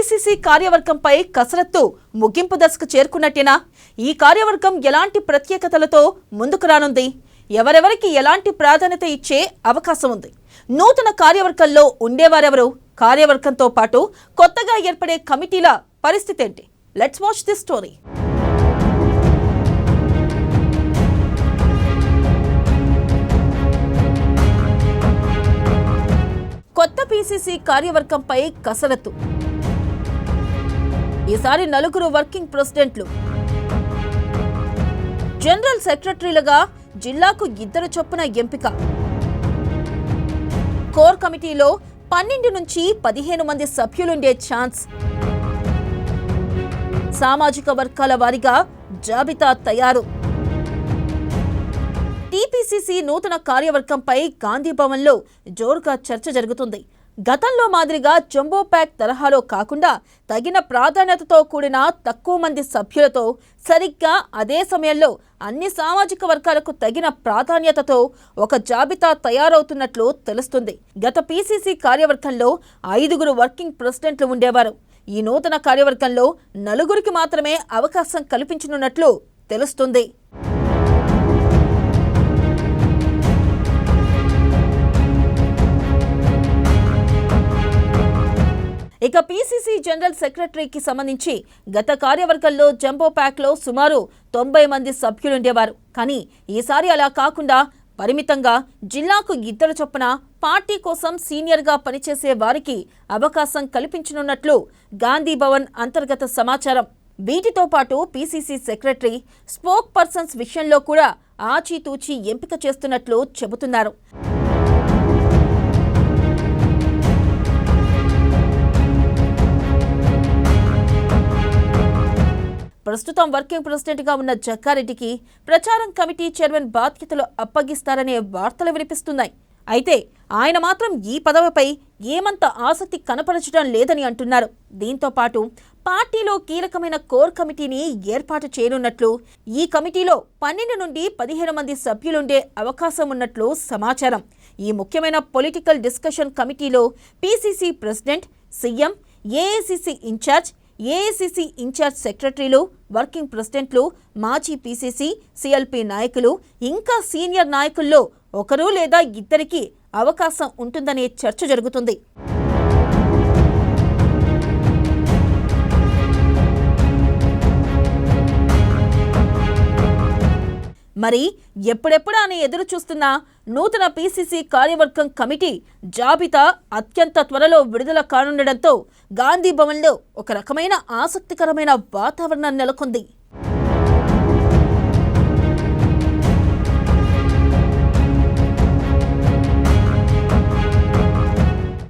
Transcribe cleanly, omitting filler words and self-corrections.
PCC కార్యవర్గంపై కసరత్తు ముగింపు దశకు చేరుకున్నట్టేనా? ఈ కార్యవర్గం ఎలాంటి ప్రత్యేకతలతో ముందుకు రానుంది? ఎవరెవరికి ఎలాంటి ప్రాధాన్యత ఇచ్చే అవకాశం ఉంది? నూతన కార్యవర్గంలో ఉండేవారెవరు? కార్యవర్గంతో పాటు కొత్తగా ఏర్పడే కమిటీల పరిస్థితి ఏంటి? Let's watch this story. కొత్త పీసీసీ కార్యవర్గంపై కసరత్తు. ఈసారి 4 వర్కింగ్ ప్రెసిడెంట్లు, జనరల్ సెక్రటరీలుగా జిల్లాకు 2 చొప్పున ఎంపిక. కోర్ కమిటీలో 12 నుంచి 15 మంది సభ్యులుండే ఛాన్స్. సామాజిక వర్గాల వారీగా జాబితా తయారు. టీపీసీసీ నూతన కార్యవర్గంపై గాంధీ భవన్లో జోరుగా చర్చ జరుగుతుంది. గతంలో మాదిరిగా జంబో ప్యాక్ తరహాలో కాకుండా తగిన ప్రాధాన్యతతో కూడిన తక్కువ మంది సభ్యులతో, సరిగ్గా అదే సమయంలో అన్ని సామాజిక వర్గాలకు తగిన ప్రాధాన్యతతో ఒక జాబితా తయారవుతున్నట్లు తెలుస్తుంది. గత పీసీసీ కార్యవర్గంలో 5 వర్కింగ్ ప్రెసిడెంట్లు ఉండేవారు. ఈ నూతన కార్యవర్గంలో 4 మాత్రమే అవకాశం కల్పించనున్నట్లు తెలుస్తుంది. ఇక పీసీసీ జనరల్ సెక్రటరీకి సంబంధించి గత కార్యవర్గంలో జంబో ప్యాక్లో సుమారు 90 మంది సభ్యులుండేవారు. కానీ ఈసారి అలా కాకుండా పరిమితంగా జిల్లాకు 2 చొప్పున పార్టీ కోసం సీనియర్గా పనిచేసే వారికి అవకాశం కల్పించనున్నట్లు గాంధీ భవన్ అంతర్గత సమాచారం. వీటితో పాటు పీసీసీ సెక్రటరీ, స్పోక్ పర్సన్స్ విషయంలో కూడా ఆచితూచి ఎంపిక చేస్తున్నట్లు చెబుతున్నారు. ప్రస్తుతం వర్కింగ్ ప్రెసిడెంట్గా ఉన్న జగ్గారెడ్డికి ప్రచారం కమిటీ చైర్మన్ బాధ్యతలు అప్పగిస్తారనే వార్తలు వినిపిస్తున్నాయి. అయితే ఆయన మాత్రం ఈ పదవిపై ఏమంత ఆసక్తి కనపరచడం లేదని అంటున్నారు. దీంతో పాటు పార్టీలో కీలకమైన కోర్ కమిటీని ఏర్పాటు చేయనున్నట్లు, ఈ కమిటీలో 12 నుండి 15 మంది సభ్యులుండే అవకాశం ఉన్నట్లు సమాచారం. ఈ ముఖ్యమైన పొలిటికల్ డిస్కషన్ కమిటీలో PCC president, CM, AICC in charge సెక్రటరీలు, వర్కింగ్ ప్రెసిడెంట్లు, మాజీ పీసీసీ, సీఎల్పీ నాయకులు, ఇంకా సీనియర్ నాయకుల్లో 1 లేదా 2 అవకాశం ఉంటుందనే చర్చ జరుగుతుంది. మరి ఎప్పుడెప్పుడు అని ఎదురు చూస్తున్న నూతన పీసీసీ కార్యవర్గం కమిటీ జాబితా అత్యంత త్వరలో విడుదల కానుండడంతో గాంధీ భవన్లో ఒక రకమైన ఆసక్తికరమైన వాతావరణం నెలకొంది.